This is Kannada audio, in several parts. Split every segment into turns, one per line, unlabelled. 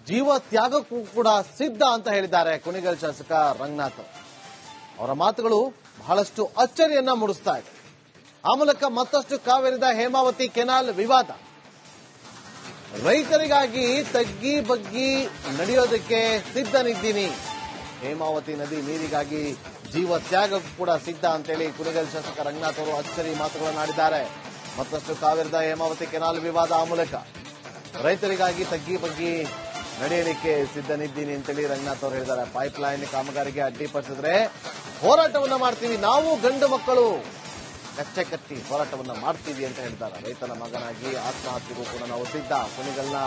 ಜೀವ ತ್ಯಾಗಕ್ಕೂ ಕೂಡ ಸಿದ್ಧ ಅಂತ ಹೇಳಿದ್ದಾರೆ ಕುಣಿಗಲ್ ಶಾಸಕ ರಂಗನಾಥ್. ಅವರ ಮಾತುಗಳು ಬಹಳಷ್ಟು ಅಚ್ಚರಿಯನ್ನ ಮೂಡಿಸ್ತಾ ಇದೆ. ಆ ಮೂಲಕ ಮತ್ತಷ್ಟು ಕಾವೇರಿದ ಹೇಮಾವತಿ ಕೆನಾಲ್ ವಿವಾದ, ರೈತರಿಗಾಗಿ ತಗ್ಗಿ ಬಗ್ಗಿ ನಡೆಯೋದಕ್ಕೆ ಸಿದ್ಧನಿದ್ದೀನಿ, ಹೇಮಾವತಿ ನದಿ ನೀರಿಗಾಗಿ ಜೀವ ತ್ಯಾಗಕ್ಕೂ ಕೂಡ ಸಿದ್ಧ ಅಂತೇಳಿ ಕುಣಿಗಲ್ ಶಾಸಕ ರಂಗನಾಥ್ ಅವರು ಅಚ್ಚರಿ ಮಾತುಗಳನ್ನಾಡಿದ್ದಾರೆ. ಮತ್ತಷ್ಟು ಕಾವೇರಿದ ಹೇಮಾವತಿ ಕೆನಾಲ್ ವಿವಾದ, ಆ ಮೂಲಕ ರೈತರಿಗಾಗಿ ತಗ್ಗಿ ಬಗ್ಗಿ ನಡೆಯಲಿಕ್ಕೆ ಸಿದ್ಧನಿದ್ದೀನಿ ಅಂತೇಳಿ ರಂಗನಾಥ್ ಅವರು ಹೇಳಿದ್ದಾರೆ. ಪೈಪ್ಲೈನ್ ಕಾಮಗಾರಿಗೆ ಅಡ್ಡಿಪಡಿಸಿದ್ರೆ ಹೋರಾಟವನ್ನ ಮಾಡ್ತೀವಿ, ನಾವು ಗಂಡು ಮಕ್ಕಳು ಕಚ್ಚೆ ಕಟ್ಟಿ ಹೋರಾಟವನ್ನ ಮಾಡ್ತೀವಿ ಅಂತ ಹೇಳಿದ್ದಾರೆ. ರೈತನ ಮಗನಾಗಿ ಆತ್ಮಹತ್ಯೆಗೂ ಕೂಡ ನಾವು ಸಿದ್ಧ. ಕುಣಿಗಲ್ನ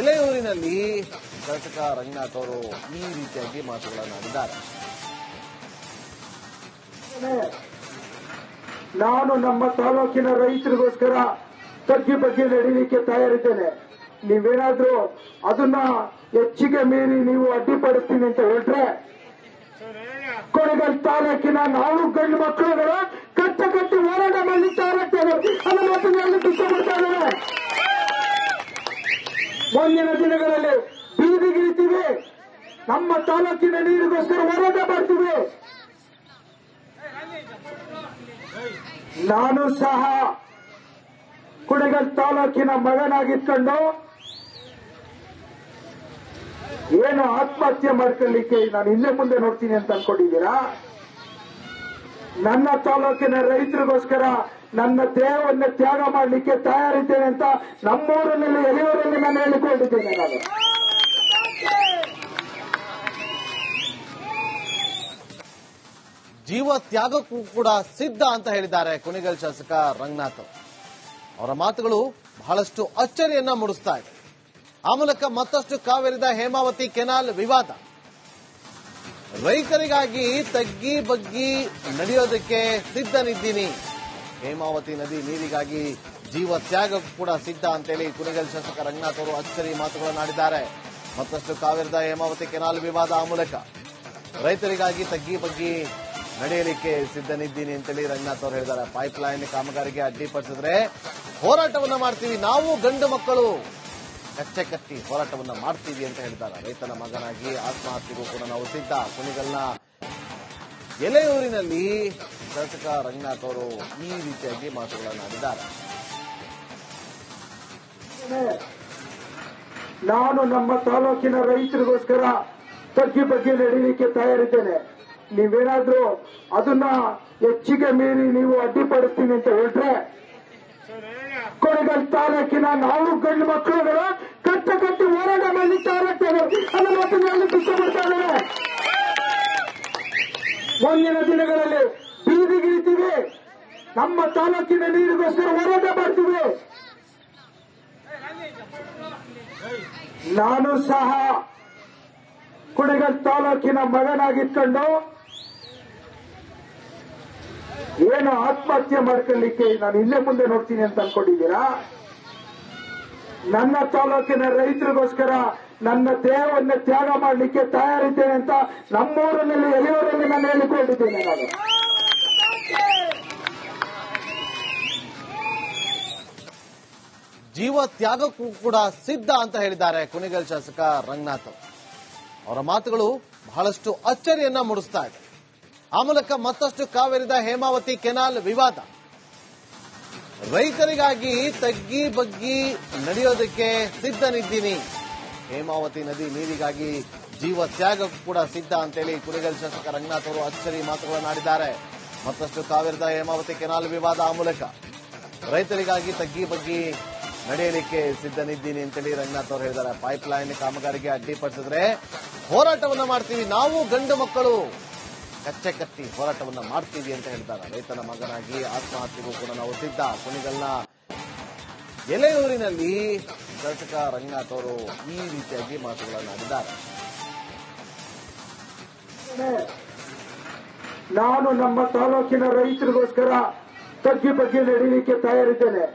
ಎಲೆಯೂರಿನಲ್ಲಿ ಶಾಸಕ ರಂಗನಾಥ್ ಅವರು ಈ ರೀತಿಯಾಗಿ ಮಾತುಗಳನ್ನಾಡಿದ್ದಾರೆ.
ನಾನು ನಮ್ಮ ತಾಲೂಕಿನ ರೈತರಿಗೋಸ್ಕರ ತಗ್ಗಿ ಬಗ್ಗೆ ನಡೀಲಿಕ್ಕೆ ತಯಾರಿದ್ದೇನೆ. ನೀವೇನಾದ್ರೂ ಅದನ್ನ ಹೆಚ್ಚಿಗೆ ಮೀರಿ ನೀವು ಅಡ್ಡಿಪಡಿಸ್ತೀನಿ ಅಂತ ಹೇಳ್ರೆ ಕೊನೆಗಲ್ ತಾಲೂಕಿನ ನಾವು ಗಂಡು ಮಕ್ಕಳುಗಳು ಕಟ್ಟಿ ಹೋರಾಟ ಮಾಡಲಿಕ್ಕೆ ತಯಾರಾಗ್ತೇವೆ ಅನ್ನೋ ಮಾತನ್ನು ಇಷ್ಟಪಡ್ತಾ ಇದ್ದೇವೆ. ಮುಂದಿನ ದಿನಗಳಲ್ಲಿ ಬೀದಿಗಿಳಿತೀವಿ, ನಮ್ಮ ತಾಲೂಕಿನ ನೀರಿಗೋಸ್ಕರ ಹೋರಾಟ ಮಾಡ್ತೀವಿ. ನಾನು ಸಹ ಕುಣಿಗಲ್ ತಾಲೂಕಿನ ಮಗನಾಗಿದ್ಕೊಂಡು ಏನು ಆತ್ಮಹತ್ಯೆ ಮಾಡ್ಕೊಳ್ಳಿಕ್ಕೆ ನಾನು ಇಲ್ಲೇ ಮುಂದೆ ನೋಡ್ತೀನಿ ಅಂತ ಅನ್ಕೊಂಡಿದ್ದೀರಾ? ನನ್ನ ತಾಲೂಕಿನ ರೈತರಿಗೋಸ್ಕರ ನನ್ನ ದೇಹವನ್ನು ತ್ಯಾಗ ಮಾಡಲಿಕ್ಕೆ ತಯಾರಿದ್ದೇನೆ ಅಂತ ನಮ್ಮೂರಿನಲ್ಲಿ ಎಲೆಯೂರಲ್ಲಿ ನಾನು ಹೇಳಿಕೊಂಡಿದ್ದೇನೆ. ನಾನು
ಜೀವ ತ್ಯಾಗಕ್ಕೂ ಕೂಡ ಸಿದ್ಧ ಅಂತ ಹೇಳಿದ್ದಾರೆ ಕುಣಿಗಲ್ ಶಾಸಕ ರಂಗನಾಥ್. ಅವರ ಮಾತುಗಳು ಬಹಳಷ್ಟು ಅಚ್ಚರಿಯನ್ನ ಮೂಡಿಸ್ತಾ ಇದೆ. ಆ ಮೂಲಕ ಮತ್ತಷ್ಟು ಕಾವೇರಿದ ಹೇಮಾವತಿ ಕೆನಾಲ್ ವಿವಾದ, ರೈತರಿಗಾಗಿ ತಗ್ಗಿ ಬಗ್ಗಿ ನಡೆಯೋದಕ್ಕೆ ಸಿದ್ಧನಿದ್ದೀನಿ, ಹೇಮಾವತಿ ನದಿ ನೀರಿಗಾಗಿ ಜೀವ ತ್ಯಾಗಕ್ಕೂ ಕೂಡ ಸಿದ್ಧ ಅಂತೇಳಿ ಕುಣಿಗಲ್ ಶಾಸಕ ರಂಗನಾಥ್ ಅವರು ಅಚ್ಚರಿ ಮಾತುಗಳನ್ನಾಡಿದ್ದಾರೆ. ಮತ್ತಷ್ಟು ಕಾವೇರಿದ ಹೇಮಾವತಿ ಕೆನಾಲ್ ವಿವಾದ, ಆ ಮೂಲಕ ರೈತರಿಗಾಗಿ ತಗ್ಗಿ ಬಗ್ಗಿ ನಡೆಯಲಿಕ್ಕೆ ಸಿದ್ಧನಿದ್ದೀನಿ ಅಂತೇಳಿ ರಂಗನಾಥ್ ಅವರು ಹೇಳಿದ್ದಾರೆ. ಪೈಪ್ಲೈನ್ ಕಾಮಗಾರಿಗೆ ಅಡ್ಡಿಪಡಿಸಿದ್ರೆ ಹೋರಾಟವನ್ನ ಮಾಡ್ತೀವಿ, ನಾವು ಗಂಡು ಮಕ್ಕಳು ಕಚ್ಚೆ ಕಟ್ಟಿ ಹೋರಾಟವನ್ನ ಮಾಡ್ತೀವಿ ಅಂತ ಹೇಳಿದ್ದಾರೆ. ರೈತನ ಮಗನಾಗಿ ಆತ್ಮಹತ್ಯೆಗೂ ಕೂಡ ನಾವು ಸಿದ್ಧ. ಕುಣಿಗಲ್ನ ಎಲೆಯೂರಿನಲ್ಲಿ ಶಾಸಕ ರಂಗನಾಥ್ ಅವರು ಈ ರೀತಿಯಾಗಿ ಮಾತುಗಳನ್ನಾಡಿದ್ದಾರೆ.
ನಾನು ನಮ್ಮ ತಾಲೂಕಿನ ರೈತರಿಗೋಸ್ಕರ ತಗ್ಗಿ ಬಗ್ಗೆ ನಡೀಲಿಕ್ಕೆ ತಯಾರಿದ್ದೇನೆ. ನೀವೇನಾದ್ರೂ ಅದನ್ನ ಹೆಚ್ಚಿಗೆ ಮೀರಿ ನೀವು ಅಡ್ಡಿಪಡಿಸ್ತೀನಿ ಅಂತ ಹೇಳ್ರೆ ಕೊನೆಗಲ್ ತಾಲೂಕಿನ ನಾವು ಗಂಡು ಮಕ್ಕಳುಗಳು ಕಟ್ಟಿ ಹೋರಾಟ ಮಾಡಲಿಕ್ಕೆ ತಯಾರಾಗ್ತೇವೆ ಅನ್ನೋ ಮಾತನ್ನು ಇಷ್ಟಪಡ್ತಾ ಇದ್ದೇವೆ. ಮುಂದಿನ ದಿನಗಳಲ್ಲಿ ಬೀದಿಗಿಳಿತೀವಿ, ನಮ್ಮ ತಾಲೂಕಿನ ನೀರಿಗೋಸ್ಕರ ಹೋರಾಟ ಮಾಡ್ತೀವಿ. ನಾನು ಸಹ ಕುಣಿಗಲ್ ತಾಲೂಕಿನ ಮಗನಾಗಿದ್ಕೊಂಡು ಏನು ಆತ್ಮಹತ್ಯೆ ಮಾಡ್ಕೊಳ್ಳಿಕ್ಕೆ ನಾನು ಇಲ್ಲೇ ಮುಂದೆ ನೋಡ್ತೀನಿ ಅಂತ ಅನ್ಕೊಂಡಿದ್ದೀರಾ? ನನ್ನ ತಾಲೂಕಿನ ರೈತರಿಗೋಸ್ಕರ ನನ್ನ ದೇಹವನ್ನು ತ್ಯಾಗ ಮಾಡಲಿಕ್ಕೆ ತಯಾರಿದ್ದೇನೆ ಅಂತ ನಮ್ಮೂರಿನಲ್ಲಿ ಎಲೆಯೂರಲ್ಲಿ ನಾನು ಹೇಳಿಕೊಂಡಿದ್ದೇನೆ. ನಾನು
ಜೀವ ತ್ಯಾಗಕ್ಕೂ ಕೂಡ ಸಿದ್ಧ ಅಂತ ಹೇಳಿದ್ದಾರೆ ಕುಣಿಗಲ್ ಶಾಸಕ ರಂಗನಾಥ್. ಅವರ ಮಾತುಗಳು ಬಹಳಷ್ಟು ಅಚ್ಚರಿಯನ್ನ ಮೂಡಿಸ್ತಾ ಇದೆ. ಆ ಮೂಲಕ ಮತ್ತಷ್ಟು ಕಾವೇರಿದ ಹೇಮಾವತಿ ಕೆನಾಲ್ ವಿವಾದ, ರೈತರಿಗಾಗಿ ತಗ್ಗಿ ಬಗ್ಗಿ ನಡೆಯೋದಕ್ಕೆ ಸಿದ್ಧನಿದ್ದೀನಿ, ಹೇಮಾವತಿ ನದಿ ನೀರಿಗಾಗಿ ಜೀವ ತ್ಯಾಗಕ್ಕೂ ಕೂಡ ಸಿದ್ಧ ಅಂತೇಳಿ ಕುಣಿಗಲ್ ಶಾಸಕ ರಂಗನಾಥ್ ಅವರು ಅಚ್ಚರಿ ಮಾತುಗಳನ್ನಾಡಿದ್ದಾರೆ. ಮತ್ತಷ್ಟು ಕಾವೇರಿದ ಹೇಮಾವತಿ ಕೆನಾಲ್ ವಿವಾದ, ಆ ಮೂಲಕ ರೈತರಿಗಾಗಿ ತಗ್ಗಿ ಬಗ್ಗಿ ನಡೆಯಲಿಕ್ಕೆ ಸಿದ್ಧನಿದ್ದೀನಿ ಅಂತೇಳಿ ರಂಗನಾಥ್ ಅವರು ಹೇಳಿದ್ದಾರೆ. ಪೈಪ್ಲೈನ್ ಕಾಮಗಾರಿಗೆ ಅಡ್ಡಿಪಡಿಸಿದ್ರೆ ಹೋರಾಟವನ್ನ ಮಾಡ್ತೀವಿ, ನಾವು ಗಂಡು ಮಕ್ಕಳು ಕಚ್ಚೆ ಕಟ್ಟಿ ಹೋರಾಟವನ್ನ ಮಾಡ್ತೀವಿ ಅಂತ ಹೇಳಿದ್ದಾರೆ. ರೈತನ ಮಗನಾಗಿ ಆತ್ಮಹತ್ಯೆಗೂ ಕೂಡ ನಾವು ಸಿದ್ಧ. ಕುಣಿಗಲ್ನ ಎಲೆಯೂರಿನಲ್ಲಿ ಶಾಸಕ ರಂಗನಾಥ್ ಅವರು ಈ ರೀತಿಯಾಗಿ ಮಾತುಗಳನ್ನಾಡಿದ್ದಾರೆ.
ನಾನು ನಮ್ಮ ತಾಲೂಕಿನ ರೈತರಿಗೋಸ್ಕರ ತಗ್ಗಿ ಬಗ್ಗೆ ನಡೀಲಿಕ್ಕೆ ತಯಾರಿದ್ದೇನೆ.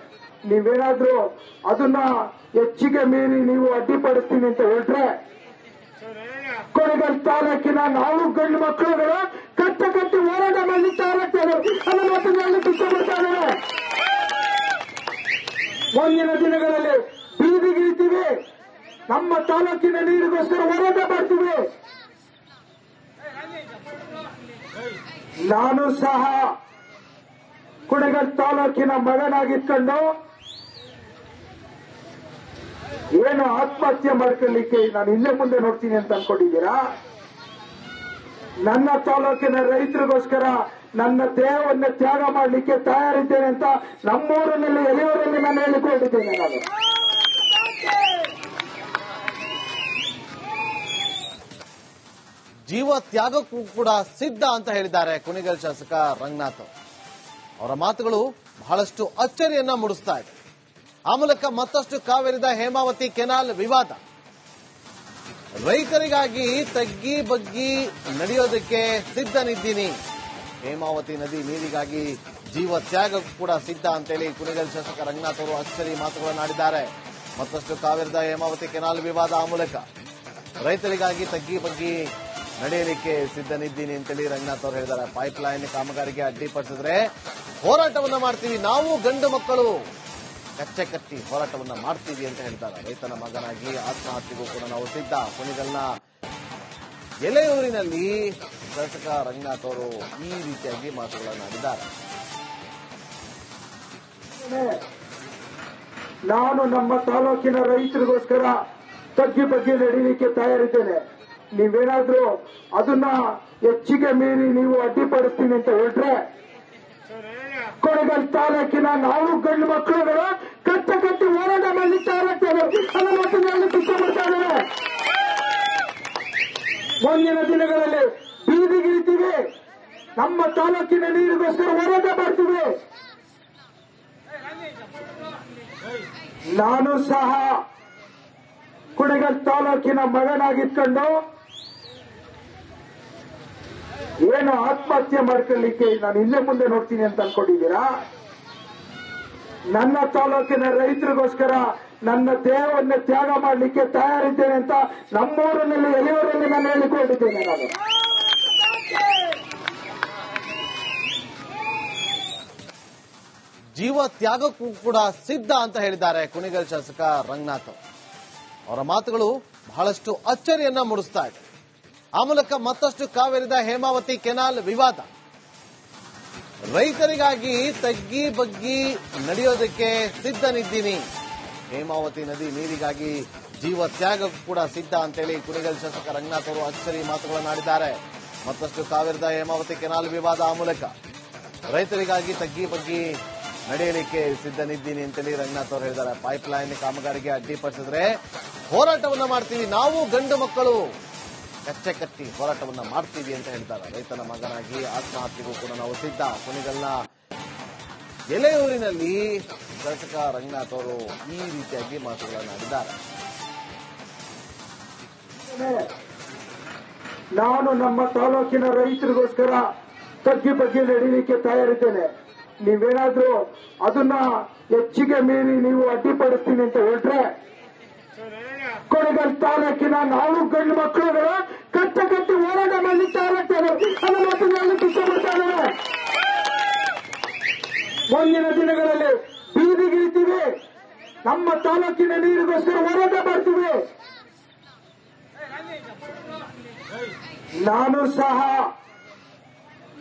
ನೀವೇನಾದ್ರೂ ಅದನ್ನ ಹೆಚ್ಚಿಗೆ ಮೀರಿ ನೀವು ಅಡ್ಡಿಪಡಿಸ್ತೀನಿ ಅಂತ ಹೇಳ್ರೆ ಕೊನೆಗಲ್ ತಾಲೂಕಿನ ನಾವು ಗಂಡು ಮಕ್ಕಳುಗಳು ಕಟ್ಟಿ ಹೋರಾಟ ಮಾಡಲಿಕ್ಕೆ ತಯಾರಾಗ್ತೇವೆ ಅನ್ನೋ ಮಾತನ್ನು ಇಷ್ಟಪಡ್ತಾ ಇದ್ದೇವೆ. ಮುಂದಿನ ದಿನಗಳಲ್ಲಿ ಬೀದಿಗಿಳಿತೀವಿ, ನಮ್ಮ ತಾಲೂಕಿನ ನೀರಿಗೋಸ್ಕರ ಹೋರಾಟ ಮಾಡ್ತೀವಿ. ನಾನು ಸಹ ಕುಣಿಗಲ್ ತಾಲೂಕಿನ ಮಗನಾಗಿಟ್ಕೊಂಡು ಏನು ಆತ್ಮಹತ್ಯೆ ಮಾಡ್ಕೊಳ್ಳಿಕ್ಕೆ ನಾನು ಇಲ್ಲೇ ಮುಂದೆ ನೋಡ್ತೀನಿ ಅಂತ ಅನ್ಕೊಂಡಿದ್ದೀರಾ? ನನ್ನ ತಾಲೂಕಿನ ರೈತರಿಗೋಸ್ಕರ ನನ್ನ ದೇಹವನ್ನು ತ್ಯಾಗ ಮಾಡಲಿಕ್ಕೆ ತಯಾರಿದ್ದೇನೆ ಅಂತ ನಮ್ಮೂರಿನಲ್ಲಿ ಎಲೆಯೂರಲ್ಲಿ ನಾನು ಹೇಳಿಕೊಂಡಿದ್ದೇನೆ. ನಾನು
ಜೀವ ತ್ಯಾಗಕ್ಕೂ ಕೂಡ ಸಿದ್ಧ ಅಂತ ಹೇಳಿದ್ದಾರೆ ಕುಣಿಗಲ್ ಶಾಸಕ ರಂಗನಾಥ್. ಅವರ ಮಾತುಗಳು ಬಹಳಷ್ಟು ಅಚ್ಚರಿಯನ್ನ ಮೂಡಿಸ್ತಾ ಇದೆ. ಆ ಮೂಲಕ ಮತ್ತಷ್ಟು ಕಾವೇರಿದ ಹೇಮಾವತಿ ಕೆನಾಲ್ ವಿವಾದ, ರೈತರಿಗಾಗಿ ತಗ್ಗಿ ಬಗ್ಗಿ ನಡೆಯೋದಕ್ಕೆ ಸಿದ್ಧನಿದ್ದೀನಿ, ಹೇಮಾವತಿ ನದಿ ನೀರಿಗಾಗಿ ಜೀವ ತ್ಯಾಗಕ್ಕೂ ಕೂಡ ಸಿದ್ಧ ಅಂತೇಳಿ ಕುಣಿಗಲ್ ಶಾಸಕ ರಂಗನಾಥ್ ಅವರು ಅಚ್ಚರಿ ಮಾತುಗಳನ್ನಾಡಿದ್ದಾರೆ. ಮತ್ತಷ್ಟು ಕಾವೇರಿದ ಹೇಮಾವತಿ ಕೆನಾಲ್ ವಿವಾದ, ಆ ಮೂಲಕ ರೈತರಿಗಾಗಿ ತಗ್ಗಿ ಬಗ್ಗಿ ನಡೆಯಲಿಕ್ಕೆ ಸಿದ್ಧನಿದ್ದೀನಿ ಅಂತೇಳಿ ರಂಗನಾಥ್ ಅವರು ಹೇಳಿದ್ದಾರೆ. ಪೈಪ್ಲೈನ್ ಕಾಮಗಾರಿಗೆ ಅಡ್ಡಿಪಡಿಸಿದ್ರೆ ಹೋರಾಟವನ್ನ ಮಾಡ್ತೀವಿ, ನಾವು ಗಂಡು ಮಕ್ಕಳು ಕಚ್ಚೆ ಕಟ್ಟಿ ಹೋರಾಟವನ್ನ ಮಾಡ್ತೀವಿ ಅಂತ ಹೇಳ್ತಾರೆ. ರೈತನ ಮಗನಾಗಿ ಆತ್ಮಹತ್ಯೆಗೂ ಕೂಡ ನಾವು ಸಿದ್ಧ. ಕುಣಿಗಲ್ನ ಎಲೆಯೂರಿನಲ್ಲಿ ಶಾಸಕ ರಂಗನಾಥ್ ಅವರು ಈ ರೀತಿಯಾಗಿ ಮಾತುಗಳನ್ನಾಡಿದ್ದಾರೆ.
ನಾನು ನಮ್ಮ ತಾಲೂಕಿನ ರೈತರಿಗೋಸ್ಕರ ತಗ್ಗಿ ಬಗ್ಗಿ ನಡೀಲಿಕ್ಕೆ ತಯಾರಿದ್ದೇನೆ. ನೀವೇನಾದ್ರೂ ಅದನ್ನ ಹೆಚ್ಚಿಗೆ ಮೀರಿ ನೀವು ಅಡ್ಡಿಪಡಿಸ್ತೀನಿ ಅಂತ ಹೇಳ್ರೆ ಕೊಡಗಲ್ ತಾಲೂಕಿನ ನಾವು ಗಂಡು ಮಕ್ಕಳುಗಳು ಕಟ್ಟಿ ಹೋರಾಟ ಮಾಡಲಿಕ್ಕೆ ತಯಾರಾಗ್ತೇವೆ. ಮುಂದಿನ ದಿನಗಳಲ್ಲಿ ಬೀದಿಗಿಳಿತೀವಿ, ನಮ್ಮ ತಾಲೂಕಿನ ನೀರಿಗೋಸ್ಕರ ಹೋರಾಟ ಮಾಡ್ತೀವಿ. ನಾನು ಸಹ ಕುಣಿಗಲ್ ತಾಲೂಕಿನ ಮಗನಾಗಿಟ್ಕೊಂಡು ಏನು ಆತ್ಮಹತ್ಯೆ ಮಾಡ್ಕೊಳ್ಳಿಕ್ಕೆ ನಾನು ಇಲ್ಲೇ ಮುಂದೆ ನೋಡ್ತೀನಿ ಅಂತ ಅನ್ಕೊಂಡಿದ್ದೀರಾ? ನನ್ನ ತಾಲೂಕಿನ ರೈತರಿಗೋಸ್ಕರ ನನ್ನ ದೇಹವನ್ನು ತ್ಯಾಗ ಮಾಡಲಿಕ್ಕೆ ತಯಾರಿದ್ದೇನೆ ಅಂತ ನಮ್ಮೂರಿನಲ್ಲಿ ಎಲೆಯೂರಲ್ಲಿ ನಾನು ಹೇಳಿಕೊಂಡಿದ್ದೇನೆ. ನಾನು
ಜೀವ ತ್ಯಾಗಕ್ಕೂ ಕೂಡ ಸಿದ್ಧ ಅಂತ ಹೇಳಿದ್ದಾರೆ ಕುಣಿಗಲ್ ಶಾಸಕ ರಂಗನಾಥ್. ಅವರ ಮಾತುಗಳು ಬಹಳಷ್ಟು ಅಚ್ಚರಿಯನ್ನ ಮೂಡಿಸ್ತಾ ಇದೆ. ಆ ಮೂಲಕ ಮತ್ತಷ್ಟು ಕಾವೇರಿದ ಹೇಮಾವತಿ ಕೆನಾಲ್ ವಿವಾದ, ರೈತರಿಗಾಗಿ ತಗ್ಗಿ ಬಗ್ಗಿ ನಡೆಯೋದಕ್ಕೆ ಸಿದ್ಧನಿದ್ದೀನಿ, ಹೇಮಾವತಿ ನದಿ ನೀರಿಗಾಗಿ ಜೀವ ತ್ಯಾಗಕ್ಕೂ ಕೂಡ ಸಿದ್ಧ ಅಂತೇಳಿ ಕುಣಿಗಲ್ ಶಾಸಕ ರಂಗನಾಥ್ ಅವರು ಅಚ್ಚರಿ ಮಾತುಗಳನ್ನಾಡಿದ್ದಾರೆ. ಮತ್ತಷ್ಟು ಕಾವೇರಿದ ಹೇಮಾವತಿ ಕೆನಾಲ್ ವಿವಾದ, ಆ ಮೂಲಕ ರೈತರಿಗಾಗಿ ತಗ್ಗಿ ಬಗ್ಗಿ ನಡೆಯಲಿಕ್ಕೆ ಸಿದ್ಧನಿದ್ದೀನಿ ಅಂತೇಳಿ ರಂಗನಾಥ್ ಅವರು ಹೇಳಿದ್ದಾರೆ. ಪೈಪ್ಲೈನ್ ಕಾಮಗಾರಿಗೆ ಅಡ್ಡಿಪಡಿಸಿದ್ರೆ ಹೋರಾಟವನ್ನ ಮಾಡ್ತೀವಿ, ನಾವು ಗಂಡು ಮಕ್ಕಳು ಕಚ್ಚೆ ಕಟ್ಟಿ ಹೋರಾಟವನ್ನ ಮಾಡ್ತೀವಿ ಅಂತ ಹೇಳ್ತಾರೆ. ರೈತನ ಮಗನಾಗಿ ಆತ್ಮಹತ್ಯೆಗೂ ಕೂಡ ನಾವು ಸಿದ್ಧ. ಕುಣಿಗಲ್ನ ಎಲೆಯೂರಿನಲ್ಲಿ ಶಾಸಕ ರಂಗನಾಥ್ ಅವರು ಈ ರೀತಿಯಾಗಿ ಮಾತುಗಳನ್ನಾಡಿದ್ದಾರೆ.
ನಾನು ನಮ್ಮ ತಾಲೂಕಿನ ರೈತರಿಗೋಸ್ಕರ ತಗ್ಗಿ ಬಗ್ಗಿ ನಡೀಲಿಕ್ಕೆ ತಯಾರಿದ್ದೇನೆ. ನೀವೇನಾದ್ರೂ ಅದನ್ನ ಹೆಚ್ಚಿಗೆ ಮೀರಿ ನೀವು ಅಡ್ಡಿಪಡಿಸ್ತೀನಿ ಅಂತ ಹೇಳ್ರೆ ಕೊಡಗಲ್ ತಾಲೂಕಿನ ನಾವು ಗಂಡು ಮಕ್ಕಳುಗಳು ಕಟ್ಟಿ ಹೋರಾಟ ಮಾಡಲಿಕ್ಕೆ ತಯಾರಾಗ್ತೇವೆ. ಮುಂದಿನ ದಿನಗಳಲ್ಲಿ ಬೀದಿಗಿಳಿತೀವಿ, ನಮ್ಮ ತಾಲೂಕಿನ ನೀರಿಗೋಸ್ಕರ ಹೋರಾಟ ಮಾಡ್ತೀವಿ. ನಾನು ಸಹ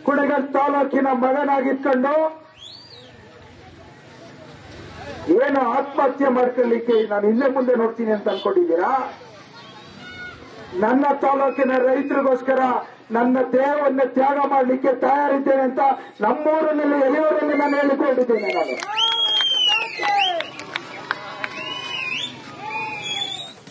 ಕುಣಿಗಲ್ ತಾಲೂಕಿನ ಮಗನಾಗಿಟ್ಕೊಂಡು ಏನು ಆತ್ಮಹತ್ಯೆ ಮಾಡ್ಕೊಳ್ಳಿಕ್ಕೆ ನಾನು ಇಲ್ಲೇ ಮುಂದೆ ನೋಡ್ತೀನಿ ಅಂತ ಅನ್ಕೊಂಡಿದ್ದೀರಾ? ನನ್ನ ತಾಲೂಕಿನ ರೈತರಿಗೋಸ್ಕರ ನನ್ನ ದೇಹವನ್ನು ತ್ಯಾಗ ಮಾಡಲಿಕ್ಕೆ ತಯಾರಿದ್ದೇನೆ ಅಂತ ನಮ್ಮೂರಿನಲ್ಲಿ ಎಲೆಯೂರಲ್ಲಿ ನಾನು ಹೇಳಿಕೊಂಡಿದ್ದೇನೆ. ನಾನು